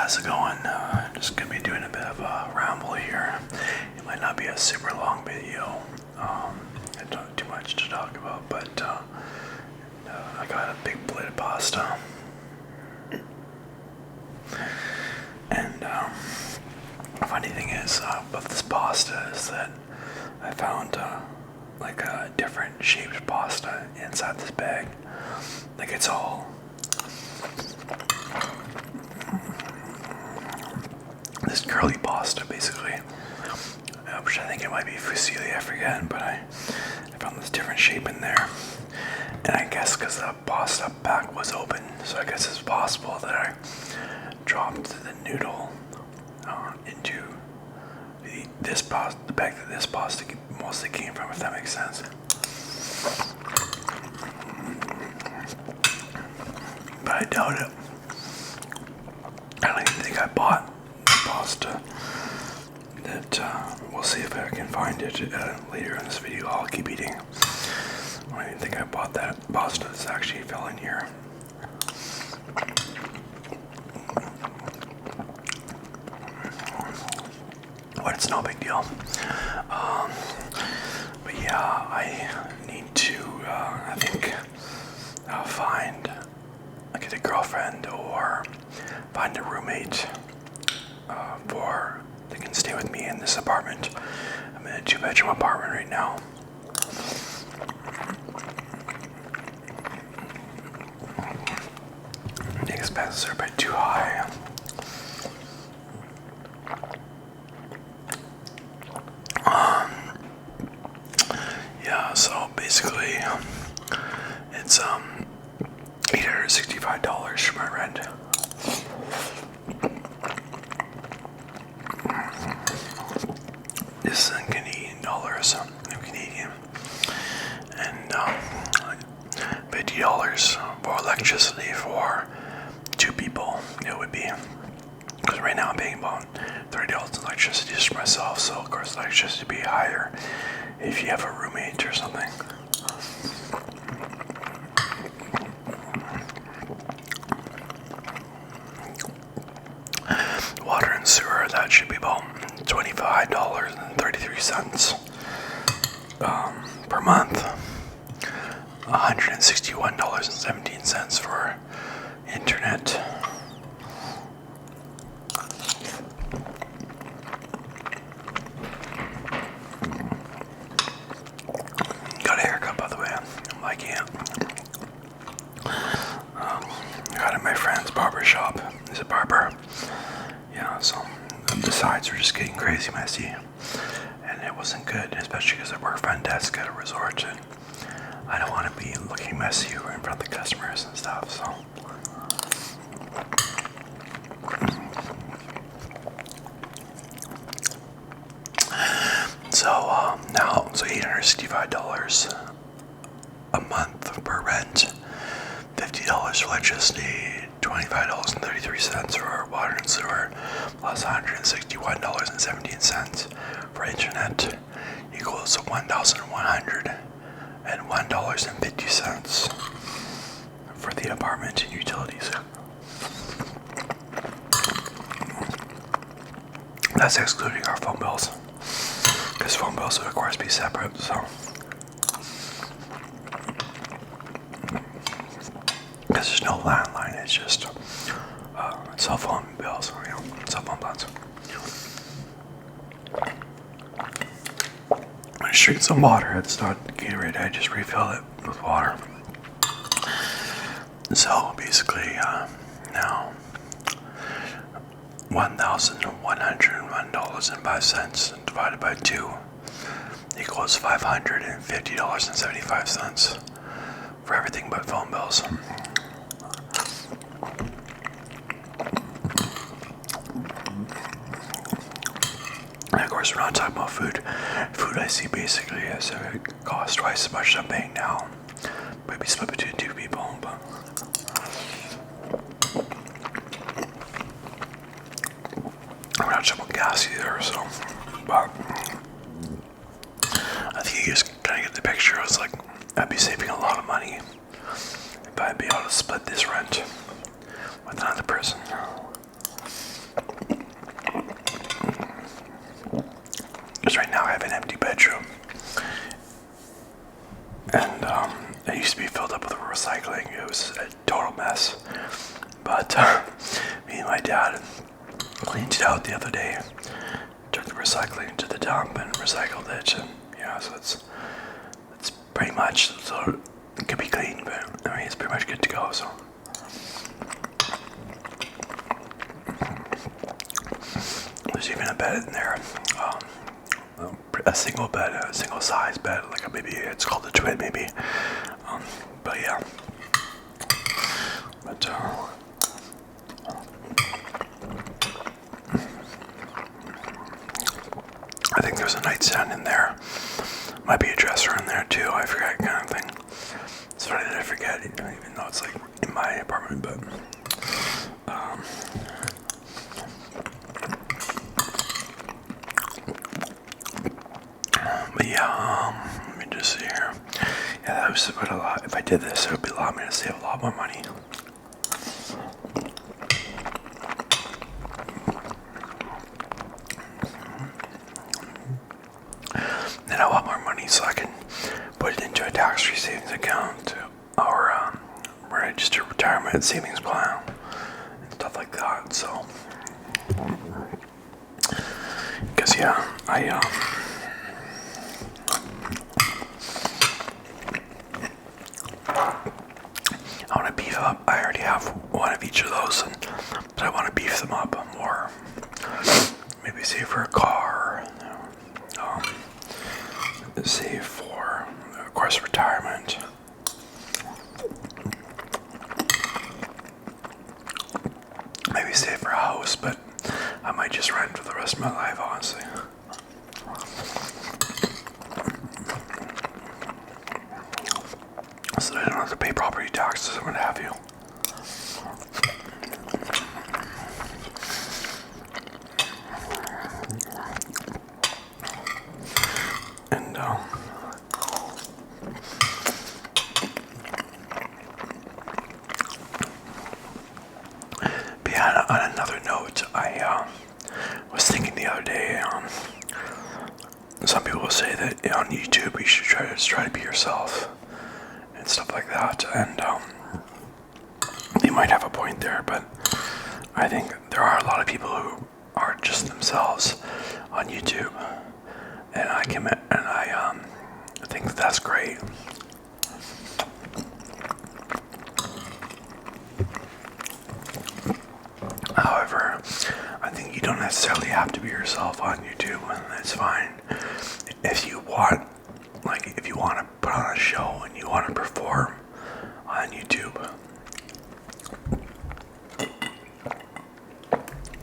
how's it going? Just gonna be doing a bit of a ramble here. It might not be a super long video. I don't have too much to talk about, but I got a big plate of pasta. And funny thing is about this pasta is that I found like a different shaped pasta inside this bag. Like it's all this curly pasta basically, which I think it might be fusilli, I forget, but I found this different shape in there. And I guess because the pasta pack was open, so I guess it's possible that I dropped the noodle into this pasta, the bag that this pasta mostly came from, if that makes sense. But I doubt it. I don't even think I bought the pasta. That we'll see if I can find it later in this video. I'll keep eating. I don't even think I bought that pasta that's actually fell in here. But it's no big deal. But yeah, I need to, I think, find, get a girlfriend or find a roommate that can stay with me in this apartment. I'm in a 2-bedroom apartment right now. The expenses are a bit too high. Yeah, so basically, it's $865 for my rent. This is in Canadian dollars. I'm Canadian, and $50 for electricity for 2 people. It would be, because right now I'm paying about $30 in electricity just for myself. So of course electricity would be higher if you have a roommate or something. Water and sewer, that should be about $25.33 per month. $161.17 for internet. Got a haircut, by the way. I'm liking it. I got it at my friend's barber shop. He's a barber. Yeah, so the sides were just getting crazy messy, and it wasn't good, especially because I work front desk at a resort, and I don't want to be looking messy in front of the customers and stuff. So now, so $865 a month per rent, $50 for electricity, $25.33 for water and sewer, plus $161.17 for internet, equals $1,101.50 for the apartment and utilities. That's excluding our phone bills, because phone bills would of course be separate. So, because there's no landline, it's just cell phone bills, cell phone plans. I just drank some water. It's not Gatorade. I just refilled it with water. So basically, now $1,101.05 divided by 2 equals $550.75 for everything but phone bills. And of course, we're not talking about food. Food I see basically as it costs twice as much as I'm paying now. Maybe split between 2 people, but we're not talking about gas either. So, but I think you just kind of get the picture. It's like I'd be saving a lot of money if I'd be able to split this rent with another person. an empty bedroom. And it used to be filled up with recycling. It was a total mess. But me and my dad cleaned it out the other day. Took the recycling to the dump and recycled it. And yeah, so it's pretty much, so it could be clean, but I mean, it's pretty much good to go. So there's even a bed in there. A single bed, a single size bed, like maybe it's called a twin, maybe. But yeah. But I think there's a nightstand in there. Might be a dresser in there too. I forget, kind of thing. It's funny that I forget, even though it's like in my apartment. But yeah, let me just see here. Yeah, that was quite a lot. If I did this, it would be allowing me to save a lot more money. Then I want more money so I can put it into a tax-free savings account or registered retirement savings plan and stuff like that. So, because yeah, I want to beef up. I already have one of each of those, but I want to beef them up more. Maybe save for a car. Save for, of course, retirement. Maybe save for a house, but I might just rent for the rest of my life, honestly. So that I don't have to pay property taxes and what have you. And but yeah, on another note, I was thinking the other day, some people say that on YouTube you should try to be yourself and stuff like that, and they might have a point there, but I think there are a lot of people who are just themselves on YouTube, and I think that that's great. However, I think you don't necessarily have to be yourself on YouTube, and that's fine. If you want to put on a show and you want to perform on YouTube,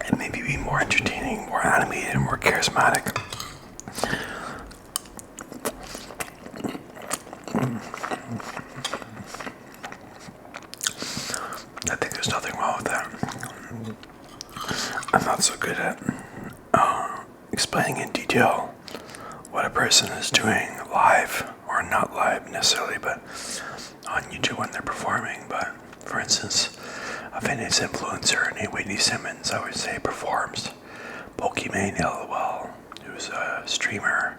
and maybe be more entertaining, more animated, more charismatic, I think there's nothing wrong with that. I'm not so good at explaining in detail what a person is doing live, or not live necessarily, but on YouTube when they're performing. But for instance, a fitness influencer named Whitney Simmons, I would say, performs. Pokimane LOL, who's a streamer,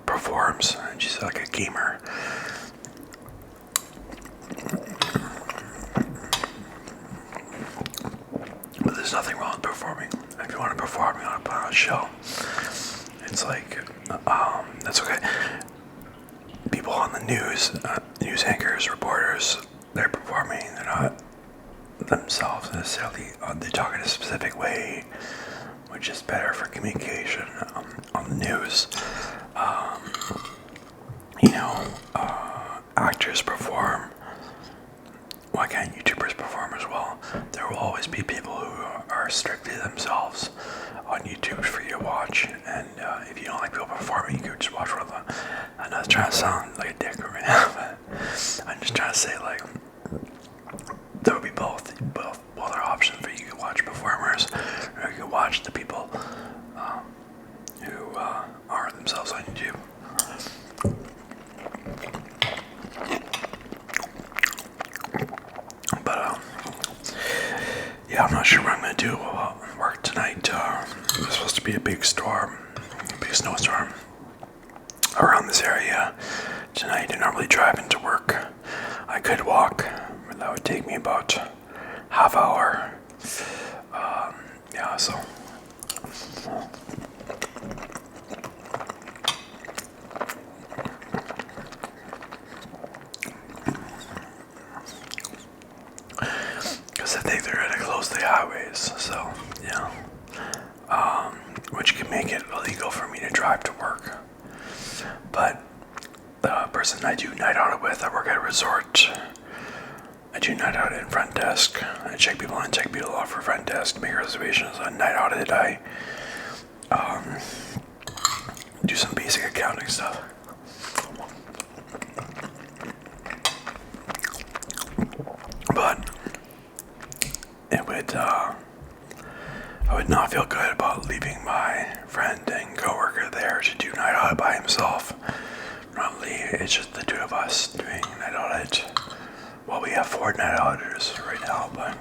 performs, and she's like a gamer. But there's nothing wrong with performing. If you want to perform, you want to put on a show. It's like, that's okay. People on the news anchors, reporters, they're performing. They're not themselves necessarily. They talk in a specific way, which is better for communication on the news. Actors perform. Why can't YouTubers perform as well? There will always be people who are strictly themselves on YouTube for you to watch, and if you don't like people performing, you could just watch one of them. I'm not trying to sound like a dick right now, but I'm just trying to say, like, there will be both are options for you. You can watch performers, or you can watch the people who are themselves on YouTube. But yeah, I'm not sure what I'm gonna do about work tonight. There's supposed to be a big storm snowstorm around this area tonight and normally drive into work. I could walk, but that would take me about half hour. Yeah, so because I think they're gonna close the highways, so yeah, which can make it illegal for me to drive to work. But the person I do night audit with, I work at a resort. I do night audit in front desk. I check people in, check people off for front desk, make reservations. On night audit, I do some basic accounting stuff. But I would not feel good about leaving my friend and coworker there to do night audit by himself. Normally, it's just the two of us doing night audit. Well, we have 4 night auditors right now, but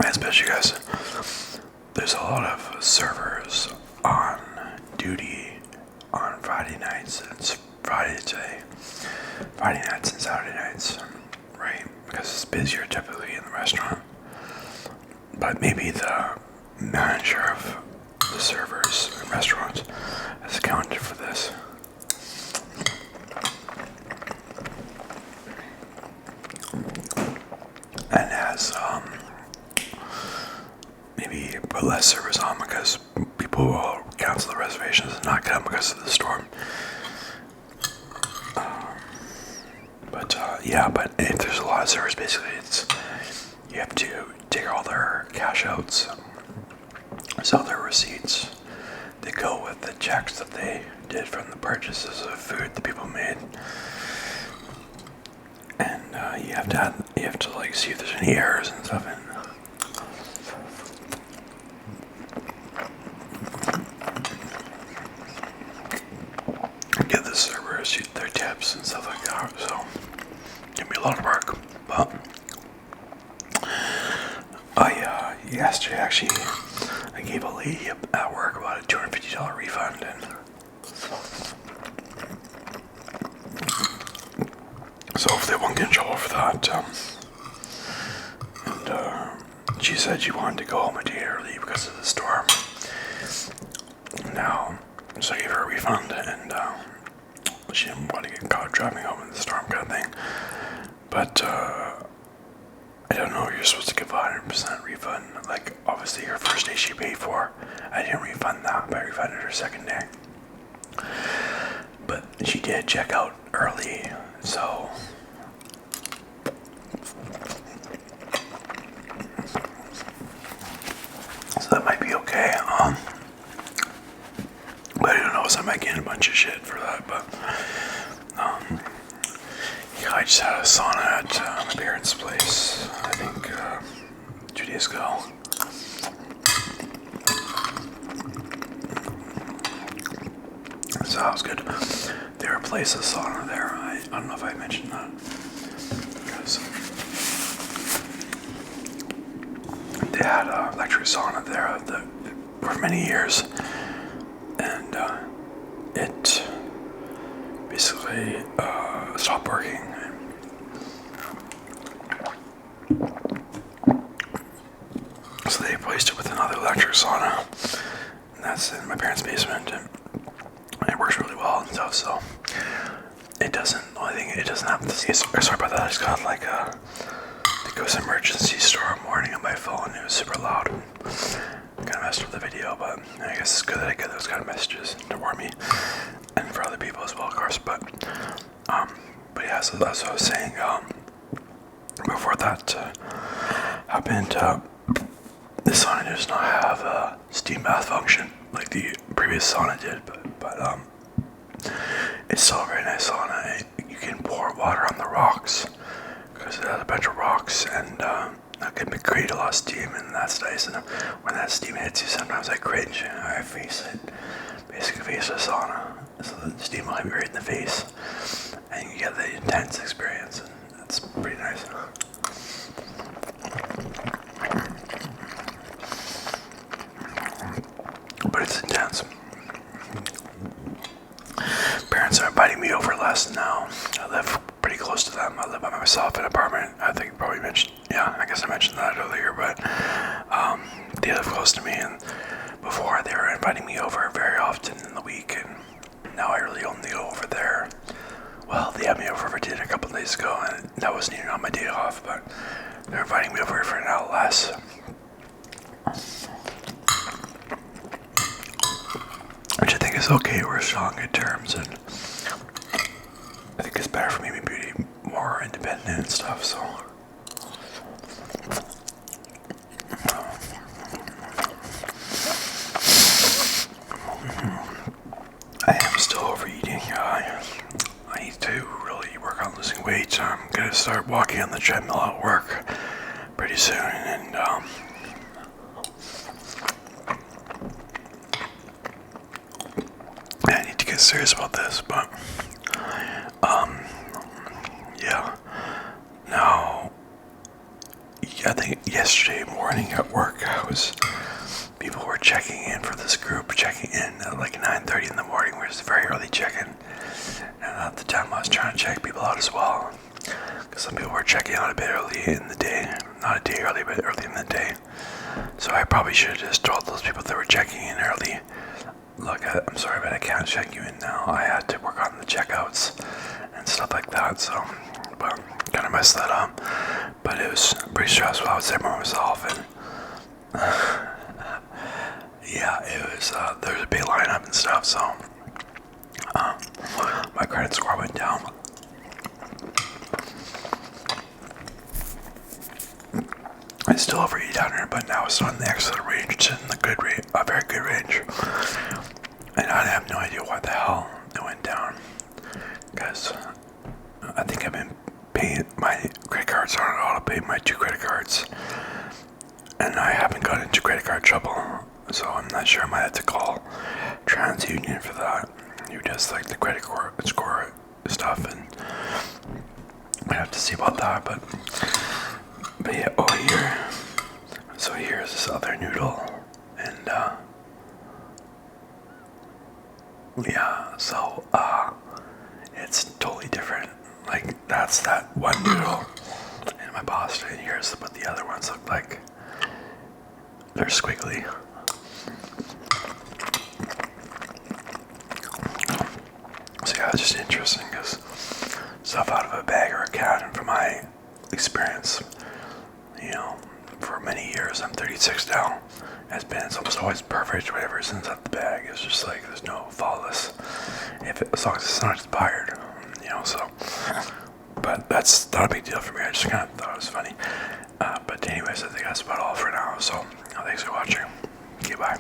especially guys, there's a lot of servers on duty on Friday nights, and it's Friday today. Friday nights and Saturday nights, right? Because it's busier typically in the restaurant. But maybe the manager of the servers and restaurants has accounted for this. And has maybe put less servers on because people will cancel the reservations and not come because of the storm. But if there's a lot of servers, basically you have to take all their cash outs, sell their receipts. They go with the checks that they did from the purchases of food that people made, and you have to like see if there's any errors and stuff. And give the servers their tips and stuff like that. So give me a lot of work, but yesterday actually I gave a lady at work about a $250 refund, and so hopefully I won't get in trouble for that. And she said she wanted to go home a day early because of the storm. Now, so I gave her a refund, and she didn't want to get caught driving home in the storm kind of thing. But I don't know, you're supposed to give a 100% refund. Like, obviously her first day she paid for, I didn't refund that, but I refunded her second day. But she did check out early, so that might be okay. But I don't know, so I might get a bunch of shit for that. But yeah, I just had a sauna at my parents' place, I think 2 days ago. So that was good. They replaced the sauna there. I don't know if I mentioned that. Because they had an electric sauna there for many years. And it basically stopped working. So they replaced it with another electric sauna. And that's in my parents' basement. And it works really well and stuff, so it doesn't, the only thing, it doesn't have this, sorry about that, I just got like the ghost emergency storm warning on my phone. It was super loud. Kind of messed with the video, but I guess it's good that I get those kind of messages to warn me, and for other people as well, of course. But yeah, so that's what I was saying. Before that happened, this sauna does not have a steam bath function like the previous sauna did, but it's still a very nice sauna. You can pour water on the rocks because it has a bunch of rocks, and that can create a lot of steam, and that's nice. And when that steam hits you, sometimes I cringe and I basically face the sauna, so the steam will hit me right in the face, and you get the intense experience, and that's pretty nice. know, I live pretty close to them. I live by myself in an apartment. I think I probably mentioned, yeah, I guess I mentioned that earlier, but they live close to me, and before they were inviting me over very often in the week, and now I really only go over there. Well, they had me over for dinner a couple of days ago, and that wasn't even on my day off, but they're inviting me over for an hour less. Which I think is okay. We're still on good terms, and I think it's better for me to be more independent and stuff, so. I am still overeating. I need to really work on losing weight. I'm gonna start walking on the treadmill at work pretty soon, and I need to get serious about this, but yeah. Now, I think yesterday morning at work, people were checking in for this group, checking in at like 9:30 in the morning, which is very early check-in. And at the time, I was trying to check people out as well, because some people were checking out a bit early in the day, not a day early, but early in the day. So I probably should have just told those people that were checking in early, look, I'm sorry, but I can't check you in now. I had to work on the checkouts and stuff like that, so, but kind of messed that up. But it was pretty stressful. I was there by myself, and yeah, it was, there was a big lineup and stuff, so my credit score went down. I still over 800, but now it's not in the excellent range. It's in the good range, a very good range. And I have no idea why the hell it went down, because I think I've been paying my credit cards on auto pay, my 2 credit cards, and I haven't got into credit card trouble. So I'm not sure. I might have to call TransUnion for that, who does like the credit score stuff, and I have to see about that. But yeah. Oh, here. So here's this other noodle, and yeah. So it's totally different. Like that's that one noodle in my pasta, and here's what the other ones look like. They're squiggly. So yeah, it's just interesting because stuff out of a bag or a can, and from my experience, you know, for many years, I'm 36 now, it's almost always perfect whatever is inside the bag. It's just like there's no flawless, as long as it's not expired, you know, so, but that's not a big deal for me. I just kind of thought it was funny. But anyways, I think that's about all for now, so thanks for watching. Okay, bye.